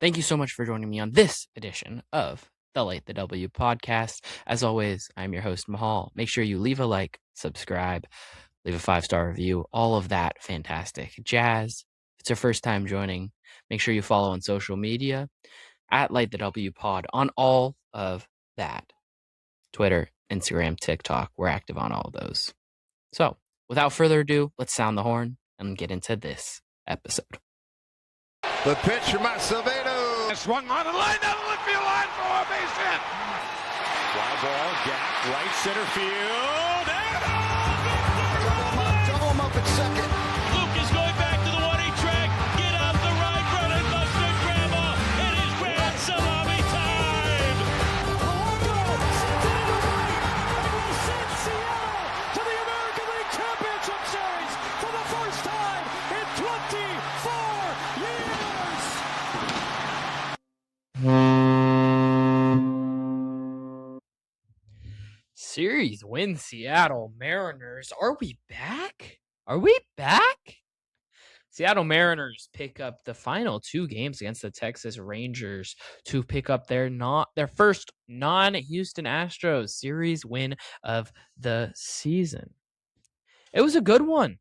Thank you so much for joining me on this edition of the Late the W podcast. As always, I'm your host, Mahal. Make sure you leave a like, subscribe, leave a 5-star review, all of that fantastic jazz. If it's your first time joining, make sure you follow on social media at Late the W pod on all of that. Twitter, Instagram, TikTok, we're active on all of those. So, without further ado, let's sound the horn and get into this episode. The pitch from Acevedo. Swung on the line, down the left field line for a base hit. Fly ball, gap, right center field. Double him up at second. Luke is going back to the 1-8 track. Get out the right, Brennan Mustard, grandma. It is grand salami time. To the American League Championship Series for the first time in 24 years. Series win, Seattle Mariners. Are we back? Are we back? Seattle Mariners pick up the final 2 games against the Texas Rangers to pick up their first non-Houston Astros series win of the season. It was a good one,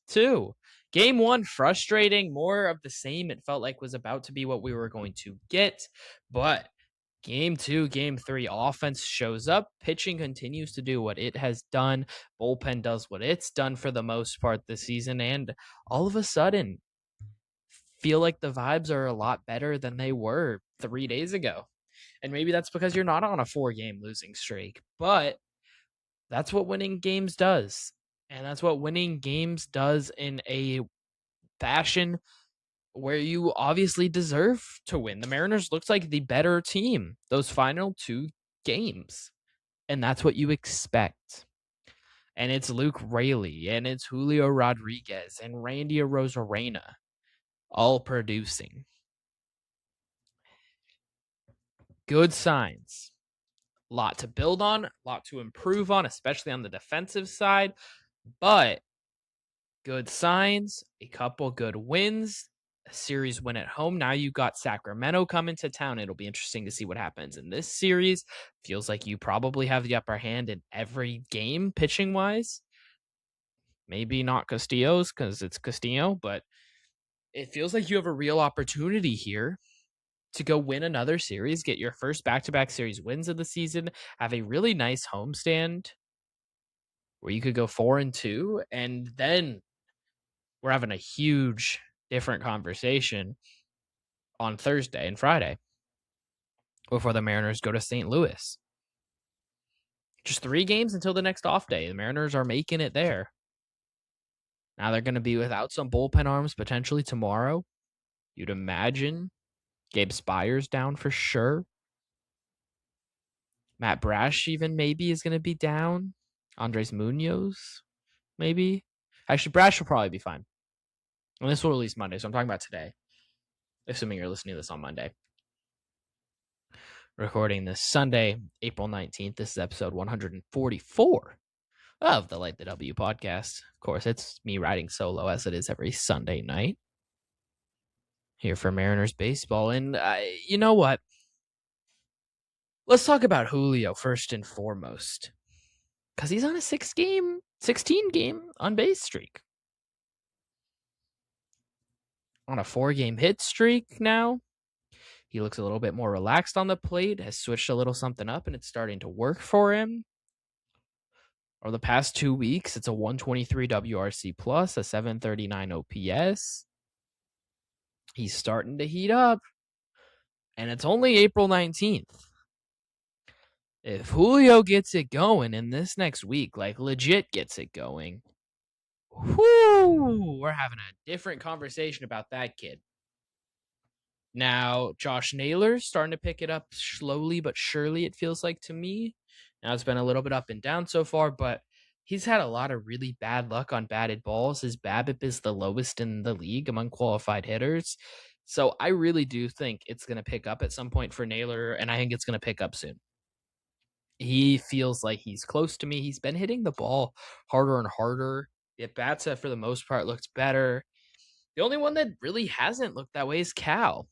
too. Game 1, frustrating, more of the same. It felt like was about to be what we were going to get, but Game 2, Game 3, offense shows up. Pitching continues to do what it has done. Bullpen does what it's done for the most part this season. And all of a sudden, feel like the vibes are a lot better than they were 3 days ago. And maybe that's because you're not on a 4-game losing streak. But that's what winning games does. And that's what winning games does in a fashion where you obviously deserve to win. The Mariners looked like the better team those final 2 games. And that's what you expect. And it's Luke Raley, and it's Julio Rodriguez, and Randy Arozarena all producing. Good signs. A lot to build on, a lot to improve on, especially on the defensive side. But good signs, a couple good wins, a series win at home. Now you got Sacramento coming to town. It'll be interesting to see what happens in this series. Feels like you probably have the upper hand in every game pitching wise. Maybe not Castillo's because it's Castillo, but it feels like you have a real opportunity here to go win another series, get your first back-to-back series wins of the season, have a really nice homestand where you could go 4-2, and then we're having a huge different conversation on Thursday and Friday before the Mariners go to St. Louis. Just 3 games until the next off day. The Mariners are making it there. Now they're going to be without some bullpen arms potentially tomorrow. You'd imagine Gabe Spires down for sure. Matt Brash even maybe is going to be down. Andres Munoz maybe. Actually, Brash will probably be fine. And this will release Monday, so I'm talking about today. Assuming you're listening to this on Monday. Recording this Sunday, April 19th. This is episode 144 of the Light the W podcast. Of course, it's me riding solo as it is every Sunday night. Here for Mariners baseball. And you know what? Let's talk about Julio first and foremost. Because he's on a 16-game on-base streak. On a 4-game hit streak now. He looks a little bit more relaxed on the plate, has switched a little something up, and it's starting to work for him. Over the past 2 weeks, it's a 123 WRC plus, a 739 OPS. He's starting to heat up, and it's only April 19th. If Julio gets it going in this next week, like legit gets it going, we're having a different conversation about that kid. Now, Josh Naylor's starting to pick it up slowly but surely, it feels like to me. Now, it's been a little bit up and down so far, but he's had a lot of really bad luck on batted balls. His BABIP is the lowest in the league among qualified hitters. So I really do think it's going to pick up at some point for Naylor, and I think it's going to pick up soon. He feels like he's close to me. He's been hitting the ball harder and harder. The at-bats have, for the most part, looked better. The only one that really hasn't looked that way is Cal.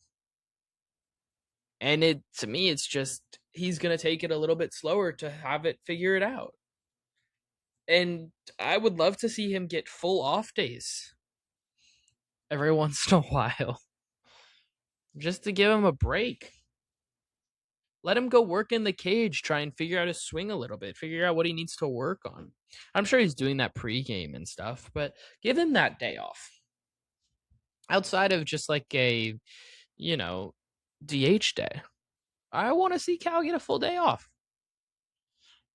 And to me, it's just he's going to take it a little bit slower to have it figure it out. And I would love to see him get full off days every once in a while, just to give him a break. Let him go work in the cage, try and figure out his swing a little bit, figure out what he needs to work on. I'm sure he's doing that pregame and stuff, but give him that day off. Outside of just like a, DH day, I want to see Cal get a full day off.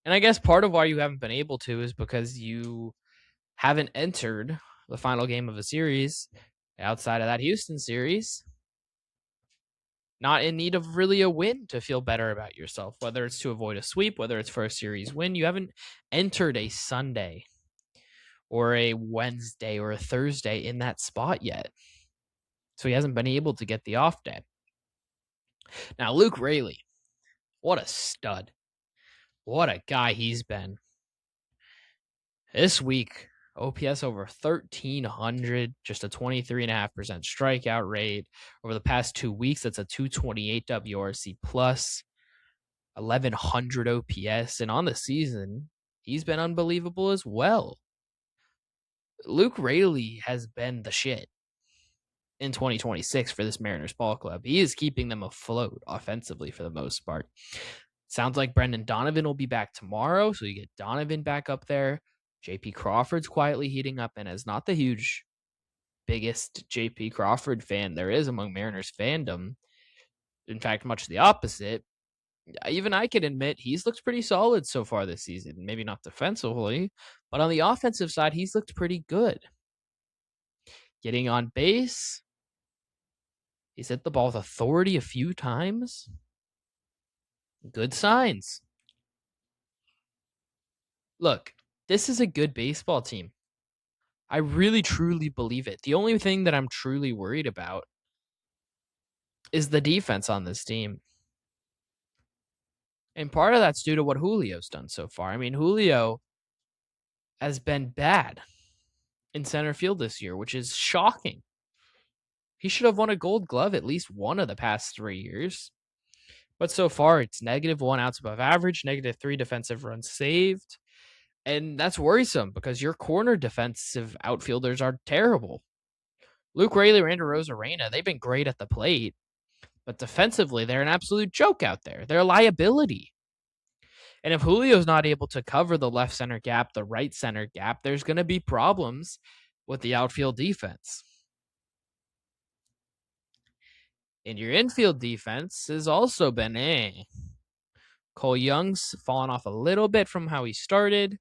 And I guess part of why you haven't been able to is because you haven't entered the final game of a series outside of that Houston series. Not in need of really a win to feel better about yourself, whether it's to avoid a sweep, whether it's for a series win. You haven't entered a Sunday or a Wednesday or a Thursday in that spot yet. So he hasn't been able to get the off day. Now, Luke Raley, what a stud. What a guy he's been. This week, OPS over 1,300, just a 23.5% strikeout rate. Over the past 2 weeks, that's a 228 WRC plus, 1,100 OPS. And on the season, he's been unbelievable as well. Luke Raley has been the shit in 2026 for this Mariners ball club. He is keeping them afloat offensively for the most part. Sounds like Brendan Donovan will be back tomorrow, so you get Donovan back up there. JP Crawford's quietly heating up, and as not the biggest JP Crawford fan there is among Mariners fandom, in fact, much the opposite, even I can admit he's looked pretty solid so far this season. Maybe not defensively, but on the offensive side, he's looked pretty good. Getting on base, he's hit the ball with authority a few times. Good signs. Look, this is a good baseball team. I really, truly believe it. The only thing that I'm truly worried about is the defense on this team. And part of that's due to what Julio's done so far. I mean, Julio has been bad in center field this year, which is shocking. He should have won a Gold Glove at least one of the past 3 years. But so far, it's -1 outs above average, -3 defensive runs saved. And that's worrisome because your corner defensive outfielders are terrible. Luke Raley, Randy Rosarena, they've been great at the plate. But defensively, they're an absolute joke out there. They're a liability. And if Julio's not able to cover the left center gap, the right center gap, there's going to be problems with the outfield defense. And your infield defense has also been Cole Young's fallen off a little bit from how he started.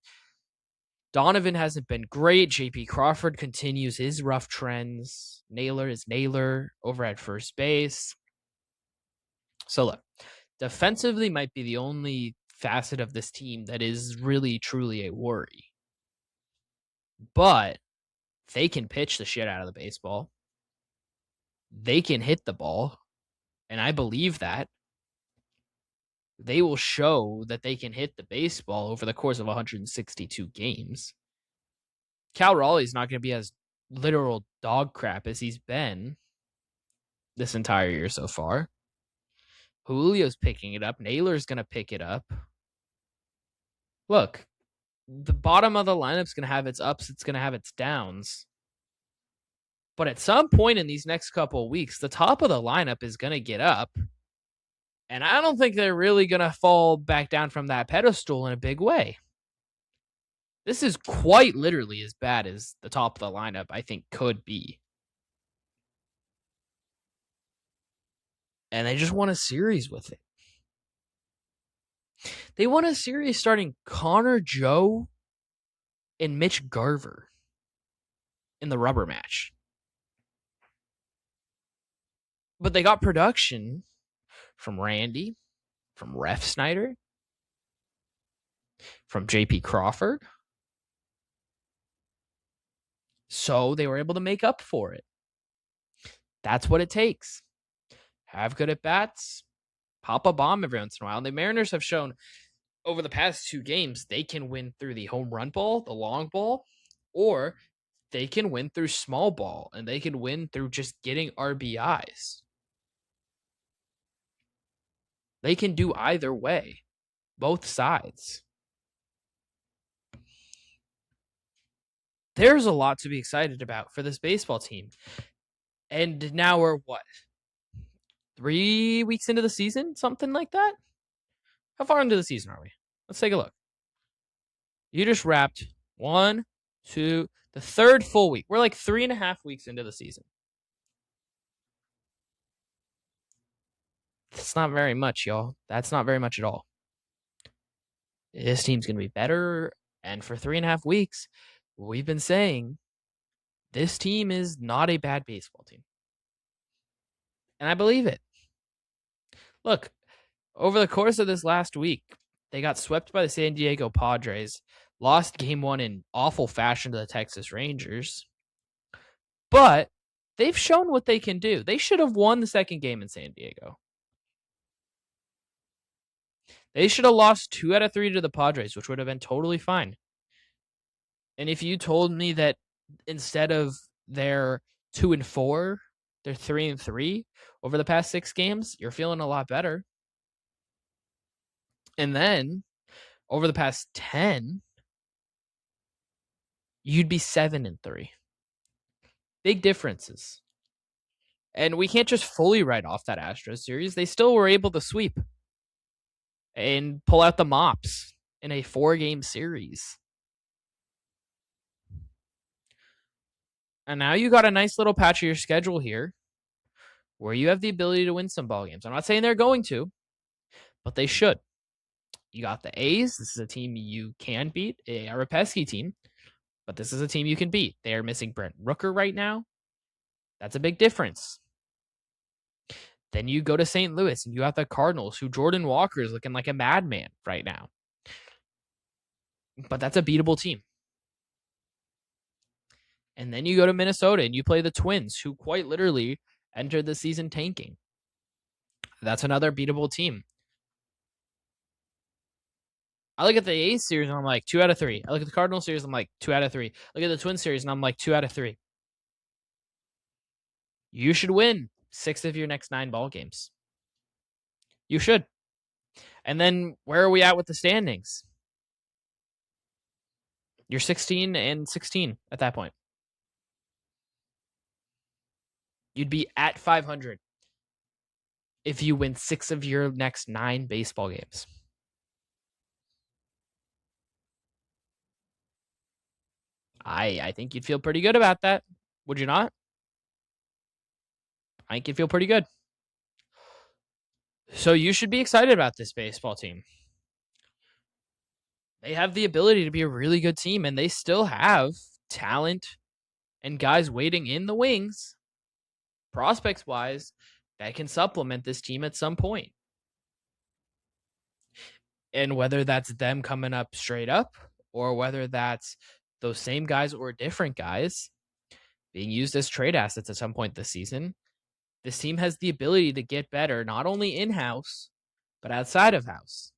Donovan hasn't been great. JP Crawford continues his rough trends. Naylor is Naylor over at first base. So look, defensively might be the only facet of this team that is really, truly a worry. But they can pitch the shit out of the baseball. They can hit the ball. And I believe that. They will show that they can hit the baseball over the course of 162 games. Cal Raleigh's not going to be as literal dog crap as he's been this entire year so far. Julio's picking it up. Naylor's going to pick it up. Look, the bottom of the lineup's going to have its ups. It's going to have its downs. But at some point in these next couple of weeks, the top of the lineup is going to get up. And I don't think they're really going to fall back down from that pedestal in a big way. This is quite literally as bad as the top of the lineup, I think, could be. And they just won a series with it. They won a series starting Connor Joe and Mitch Garver in the rubber match. But they got production from Randy, from Ref Snyder, from JP Crawford. So they were able to make up for it. That's what it takes. Have good at bats, pop a bomb every once in a while. And the Mariners have shown over the past 2 games, they can win through the home run ball, the long ball, or they can win through small ball, and they can win through just getting RBIs. They can do either way, both sides. There's a lot to be excited about for this baseball team. And now we're what? 3 weeks into the season? Something like that? How far into the season are we? Let's take a look. You just wrapped 1, 2, the third full week. We're like 3.5 weeks into the season. That's not very much, y'all. That's not very much at all. This team's going to be better. And for 3.5 weeks, we've been saying this team is not a bad baseball team. And I believe it. Look, over the course of this last week, they got swept by the San Diego Padres, lost game 1 in awful fashion to the Texas Rangers. But they've shown what they can do. They should have won the second game in San Diego. They should have lost 2 out of 3 to the Padres, which would have been totally fine. And if you told me that instead of their 2-4, they're 3-3 over the past 6 games, you're feeling a lot better. And then over the past 10, you'd be 7-3. Big differences. And we can't just fully write off that Astros series. They still were able to sweep and pull out the mops in a 4-game series. And now you got a nice little patch of your schedule here where you have the ability to win some ball games. I'm not saying they're going to, but they should. You got the A's. This is a team you can beat. They are a pesky team, but this is a team you can beat. They are missing Brent Rooker right now. That's a big difference. Then you go to St. Louis and you have the Cardinals, who Jordan Walker is looking like a madman right now. But that's a beatable team. And then you go to Minnesota and you play the Twins, who quite literally entered the season tanking. That's another beatable team. I look at the A's series and I'm like 2 out of 3. I look at the Cardinals series, I'm like 2 out of 3. Look at the Twins series and I'm like 2 out of 3. You should win 6 of your next 9 ball games. You should. And then where are we at with the standings? You're 16-16 at that point. You'd be at 500 if you win 6 of your next 9 baseball games. I think you'd feel pretty good about that. Would you not? I think you'd feel pretty good. So you should be excited about this baseball team. They have the ability to be a really good team, and they still have talent and guys waiting in the wings, prospects-wise, that can supplement this team at some point. And whether that's them coming up straight up, or whether that's those same guys or different guys being used as trade assets at some point this season, this team has the ability to get better, not only in-house, but outside of house.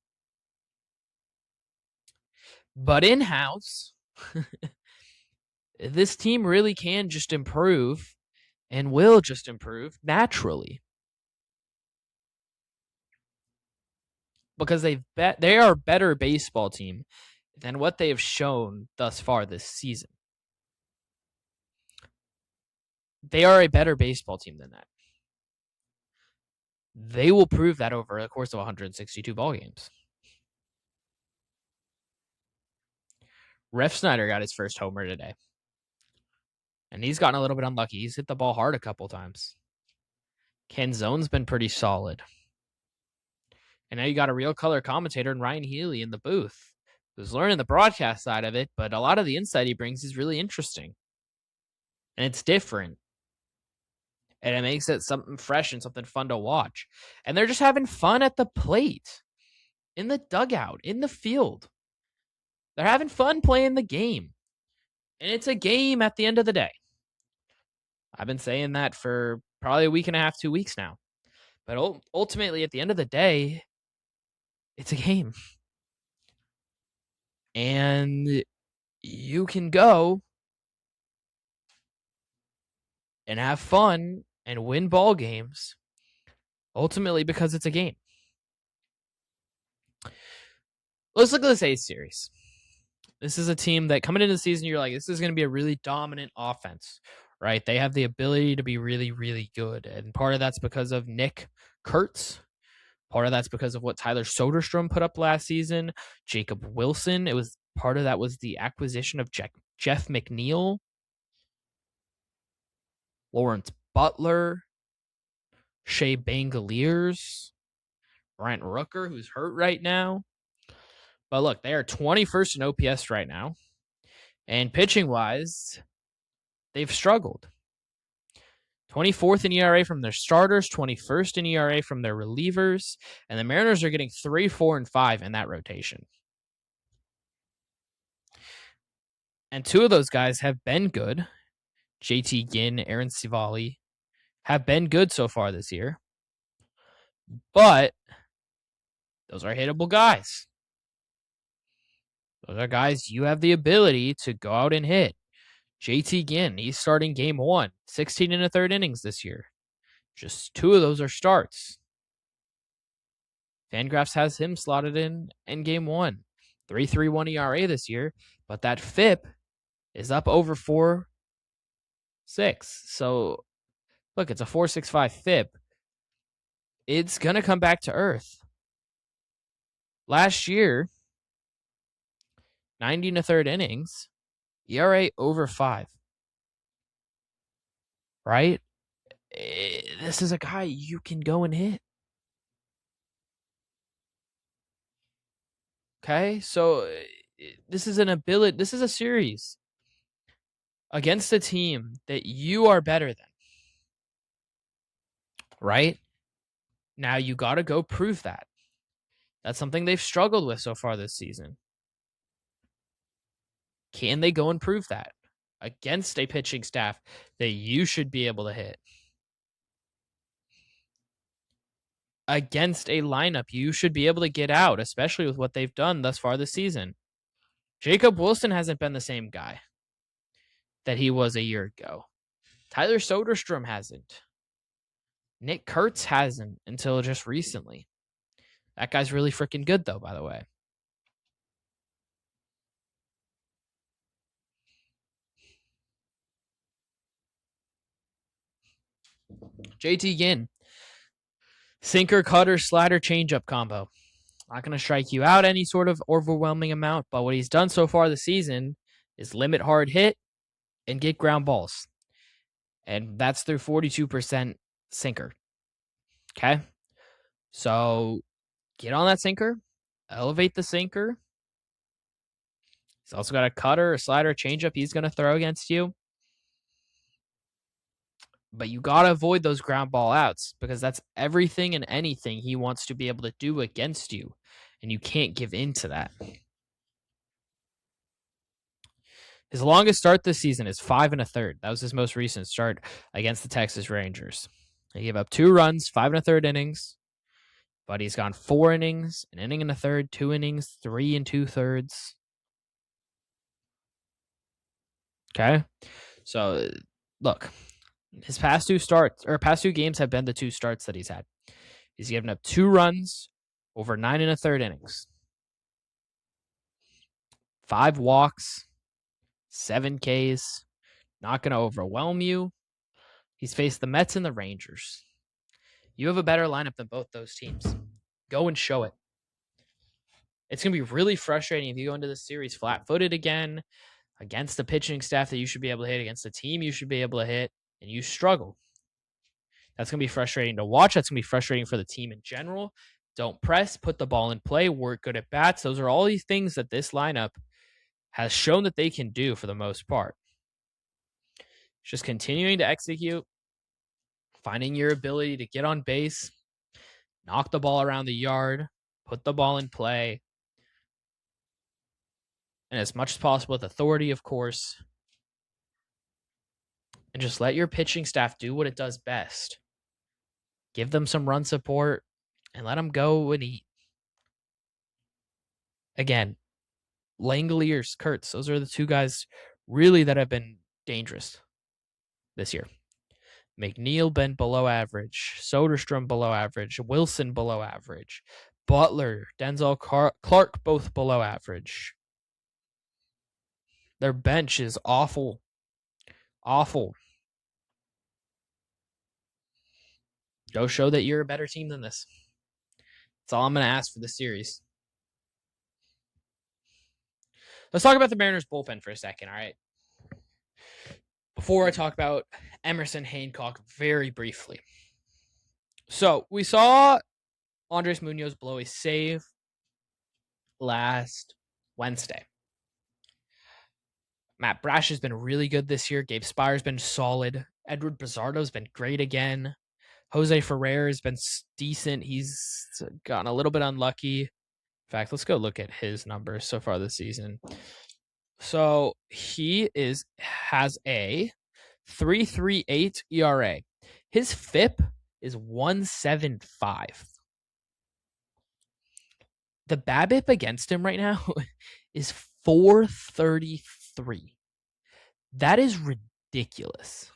But in-house, this team really can just improve and will just improve naturally. Because they are a better baseball team than what they have shown thus far this season. They are a better baseball team than that. They will prove that over the course of 162 ball games. Ref Snyder got his first homer today. And he's gotten a little bit unlucky. He's hit the ball hard a couple times. Ken Zone's been pretty solid. And now you got a real color commentator in Ryan Healy in the booth, who's learning the broadcast side of it, but a lot of the insight he brings is really interesting. And it's different. And it makes it something fresh and something fun to watch. And they're just having fun at the plate, in the dugout, in the field. They're having fun playing the game. And it's a game at the end of the day. I've been saying that for probably a week and a half, 2 weeks now. But ultimately, at the end of the day, it's a game. And you can go and have fun and win ball games, ultimately because it's a game. Let's look at this A's series. This is a team that coming into the season, you're like, this is going to be a really dominant offense, right? They have the ability to be really, really good. And part of that's because of Nick Kurtz. Part of that's because of what Tyler Soderstrom put up last season. Jacob Wilson. Part of that was the acquisition of Jeff McNeil, Lawrence Butler, Shea Bangaliers, Brent Rooker, who's hurt right now. But look, they are 21st in OPS right now. And pitching-wise, they've struggled. 24th in ERA from their starters, 21st in ERA from their relievers, and the Mariners are getting 3, 4, and 5 in that rotation. And two of those guys have been good. JT Ginn, Aaron Civale have been good so far this year. But those are hittable guys. Those are guys you have the ability to go out and hit. JT Ginn, he's starting game 1, 16 and a third innings this year. Just 2 of those are starts. Fangraphs has him slotted in game 1. 3.31 ERA this year, but that FIP is up over 4.6. So, look, it's a 4.65 FIP. It's going to come back to earth. Last year, 90 and a third innings, ERA over 5. Right? This is a guy you can go and hit. Okay? So, this is a series against a team that you are better than. Right? Now you got to go prove that. That's something they've struggled with so far this season. Can they go and prove that against a pitching staff that you should be able to hit? Against a lineup you should be able to get out, especially with what they've done thus far this season. Jacob Wilson hasn't been the same guy that he was a year ago. Tyler Soderstrom hasn't. Nick Kurtz hasn't until just recently. That guy's really freaking good, though, by the way. JT Ginn. Sinker, cutter, slider, changeup combo. Not going to strike you out any sort of overwhelming amount, but what he's done so far this season is limit hard hit and get ground balls. And that's through 42% sinker. Okay? So get on that sinker, elevate the sinker. He's also got a cutter, a slider, a changeup he's going to throw against you. But you got to avoid those ground ball outs because that's everything and anything he wants to be able to do against you. And you can't give in to that. His longest start this season is 5 1/3. That was his most recent start against the Texas Rangers. He gave up 2 runs, 5 1/3 innings. But he's gone 4 innings, an inning and a third, 2 innings, 3 2/3. Okay? So, look, his past 2 games have been the 2 starts that he's had. He's given up 2 runs over 9 1/3 innings. 5 walks, 7 Ks. Not going to overwhelm you. He's faced the Mets and the Rangers. You have a better lineup than both those teams. Go and show it. It's going to be really frustrating if you go into this series flat-footed again against the pitching staff that you should be able to hit, against the team you should be able to hit, and you struggle. That's going to be frustrating to watch. That's going to be frustrating for the team in general. Don't press, put the ball in play, work good at bats. Those are all these things that this lineup has shown that they can do for the most part. Just continuing to execute, finding your ability to get on base, knock the ball around the yard, put the ball in play, and as much as possible with authority, of course, and just let your pitching staff do what it does best. Give them some run support and let them go and eat. Again, Langoliers, Kurtz, those are the 2 guys really that have been dangerous this year. McNeil been below average, Soderstrom below average, Wilson below average, Butler, Denzel Clark, both below average. Their bench is awful. Awful. Go show that you're a better team than this. That's all I'm going to ask for this series. Let's talk about the Mariners bullpen for a second, all right? Before I talk about Emerson Hancock very briefly. So we saw Andres Munoz blow a save last Wednesday. Matt Brash has been really good this year. Gabe Spire's been solid. Edward Bizardo's been great again. Jose Ferrer has been decent. He's gotten a little bit unlucky. In fact, let's go look at his numbers so far this season. So he has a 3.38 ERA. His FIP is 1.75. The BABIP against him right now is 4.33. That is ridiculous.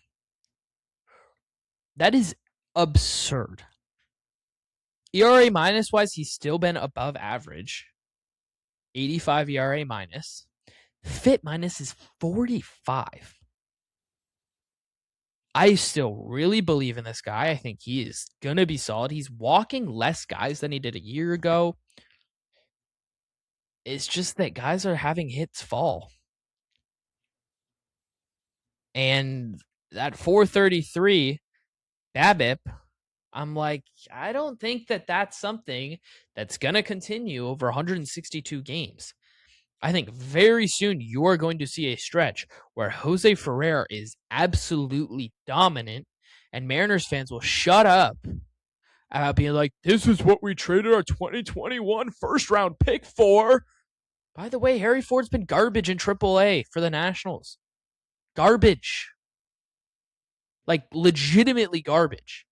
That is absurd. ERA minus wise, he's still been above average. 85 ERA minus. FIP minus is 45. I still really believe in this guy. I think he is going to be solid. He's walking less guys than he did a year ago. It's just that guys are having hits fall. And that 4.33 BABIP, I'm like, I don't think that that's something that's going to continue over 162 games. I think very soon you are going to see a stretch where Jose Ferrer is absolutely dominant and Mariners fans will shut up about being like, this is what we traded our 2021 first round pick for. By the way, Harry Ford's been garbage in AAA for the Nationals. Garbage. Like, legitimately garbage.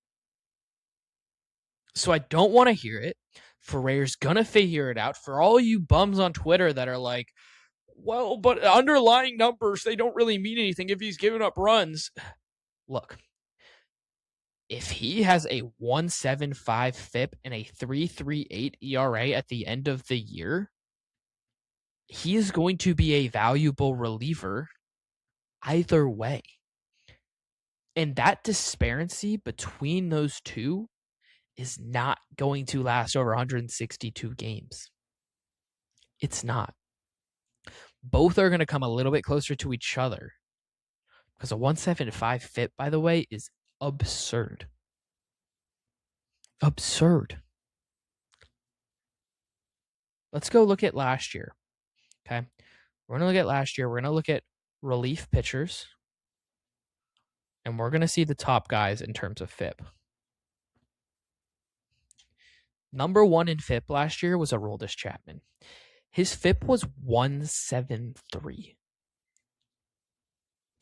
So I don't want to hear it. Ferrer's going to figure it out. For all you bums on Twitter that are like, well, but underlying numbers, they don't really mean anything if he's giving up runs. Look, if he has a 1.75 FIP and a 3.38 ERA at the end of the year, he is going to be a valuable reliever either way. And that disparity between those two is not going to last over 162 games. It's not. Both are going to come a little bit closer to each other. Because a 1.75 FIP, by the way, is absurd. Absurd. Let's go look at last year. Okay. We're going to look at last year. We're going to look at relief pitchers. And we're going to see the top guys in terms of FIP. Number one in FIP last year was Aroldis Chapman. His FIP was 1.73.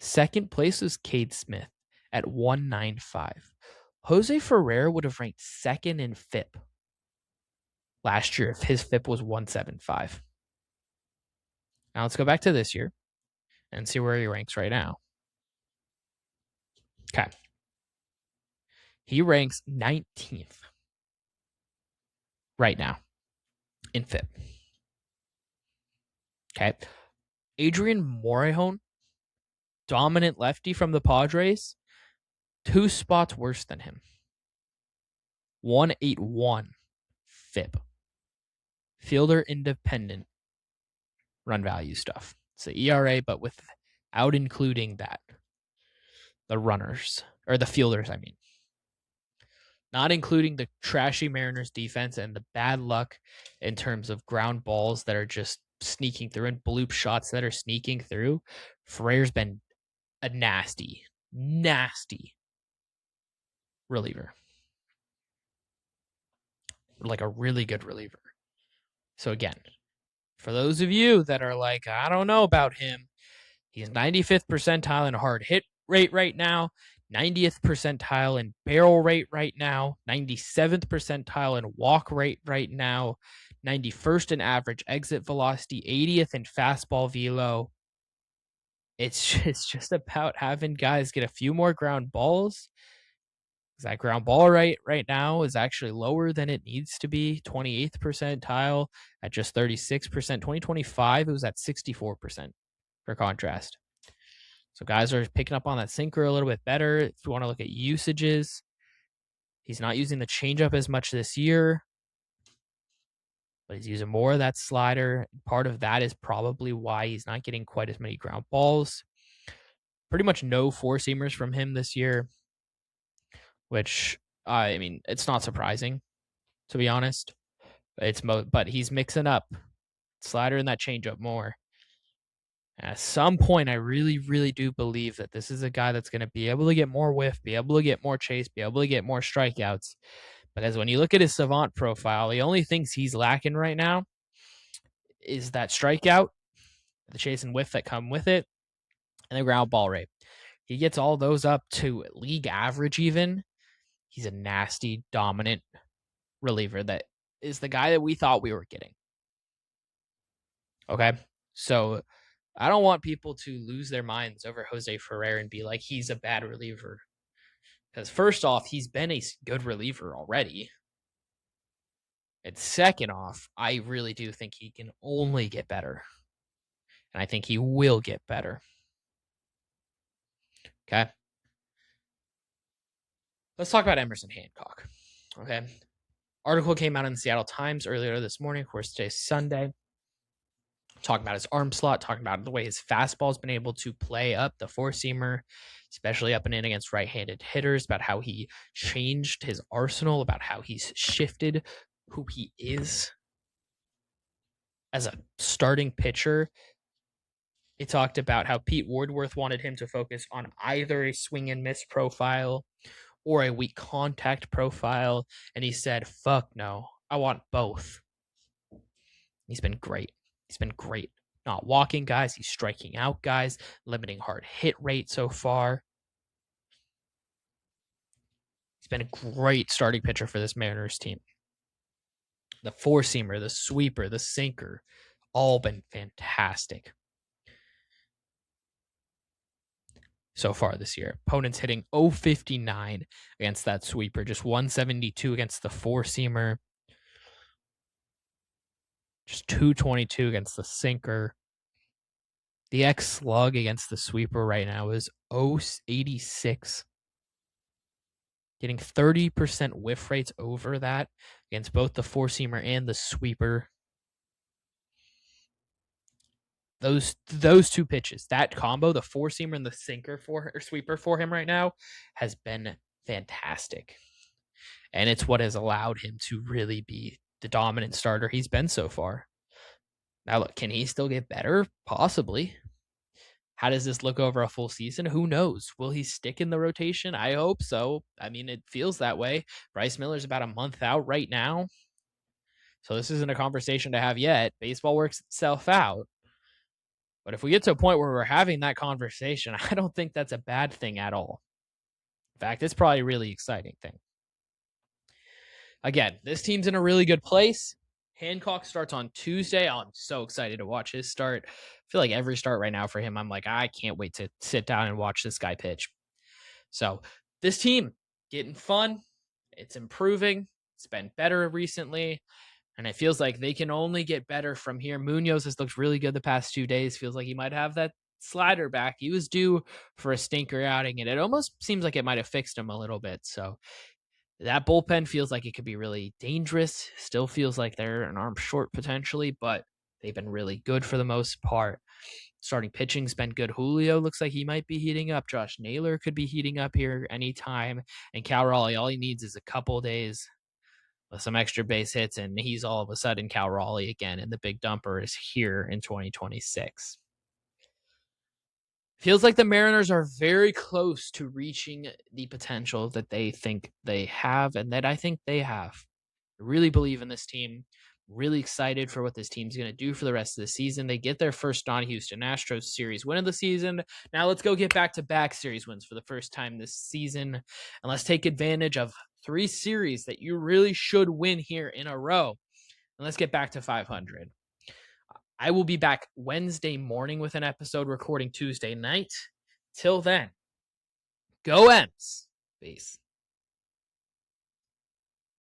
Second place was Cade Smith at 1.95. Jose Ferrer would have ranked second in FIP last year if his FIP was 1.75. Now let's go back to this year and see where he ranks right now. Okay. He ranks 19th right now in FIP. Okay. Adrian Morejon, dominant lefty from the Padres, 2 spots worse than him. 1.81 FIP. Fielder independent run value stuff. It's the ERA, but without including that. The runners, or the fielders, I mean. Not including the trashy Mariners defense and the bad luck in terms of ground balls that are just sneaking through and bloop shots that are sneaking through. Ferrer's been a nasty reliever. Like a really good reliever. So again, for those of you that are like, I don't know about him, he's 95th percentile in hard hit rate right now, 90th percentile in barrel rate right now, 97th percentile in walk rate right now, 91st in average exit velocity, 80th in fastball velo. It's just about having guys get a few more ground balls That ground ball rate right now is actually lower than it needs to be. 28th percentile at just 36%. 2025, it was at 64% for contrast. So guys are picking up on that sinker a little bit better. If you want to look at usages, he's not using the changeup as much this year, but he's using more of that slider. Part of that is probably why he's not getting quite as many ground balls. Pretty much no four-seamers from him this year, which, I mean, it's not surprising, to be honest. But he's mixing up slider and that changeup more. At some point, I really, really do believe that this is a guy that's going to be able to get more whiff, be able to get more chase, be able to get more strikeouts. Because when you look at his savant profile, the only things he's lacking right now is that strikeout, the chase and whiff that come with it, and the ground ball rate. He gets all those up to league average even. He's a nasty, dominant reliever that is the guy that we thought we were getting. Okay? So I don't want people to lose their minds over Jose Ferrer and be like, he's a bad reliever. Because first off, he's been a good reliever already. And second off, I really do think he can only get better. And I think he will get better. Okay? Let's talk about Emerson Hancock. Okay? Article came out in the Seattle Times earlier this morning. Of course, today's Sunday. Talking about his arm slot, talking about the way his fastball's been able to play up the four-seamer, especially up and in against right-handed hitters, about how he changed his arsenal, about how he's shifted who he is as a starting pitcher. He talked about how Pete Wardworth wanted him to focus on either a swing and miss profile or a weak contact profile, and he said, fuck no, I want both. He's been great. He's been great. Not walking guys, he's striking out guys, limiting hard hit rate so far. He's been a great starting pitcher for this Mariners team. The four-seamer, the sweeper, the sinker, all been fantastic so far this year. Opponents hitting .059 against that sweeper, just 172 against the four-seamer. Just 222 against the sinker. The X slug against the sweeper right now is .086. Getting 30% whiff rates over that against both the four-seamer and the sweeper. Those two pitches, that combo, the four-seamer and the sweeper for him right now, has been fantastic. And it's what has allowed him to really be the dominant starter he's been so far. Now, look, can he still get better? Possibly. How does this look over a full season? Who knows? Will he stick in the rotation? I hope so. I mean, it feels that way. Bryce Miller's about a month out right now. So this isn't a conversation to have yet. Baseball works itself out. But if we get to a point where we're having that conversation, I don't think that's a bad thing at all. In fact, it's probably a really exciting thing. Again, this team's in a really good place. Hancock starts on Tuesday. I'm so excited to watch his start. I feel like every start right now for him, I'm like, I can't wait to sit down and watch this guy pitch. So this team, getting fun. It's improving. It's been better recently. And it feels like they can only get better from here. Munoz has looked really good the past 2 days. Feels like he might have that slider back. He was due for a stinker outing, and it almost seems like it might have fixed him a little bit. So that bullpen feels like it could be really dangerous. Still feels like they're an arm short potentially, but they've been really good for the most part. Starting pitching's been good. Julio looks like he might be heating up. Josh Naylor could be heating up here anytime. And Cal Raleigh, all he needs is a couple days with some extra base hits, and he's all of a sudden Cal Raleigh again, and the big dumper is here in 2026. Feels like the Mariners are very close to reaching the potential that they think they have and that I think they have. I really believe in this team. Really excited for what this team's going to do for the rest of the season. They get their first non-Houston Astros series win of the season. Now let's go get back-to-back series wins for the first time this season. And let's take advantage of 3 series that you really should win here in a row. And let's get back to 500. I will be back Wednesday morning with an episode, recording Tuesday night. Till then, go M's. Peace.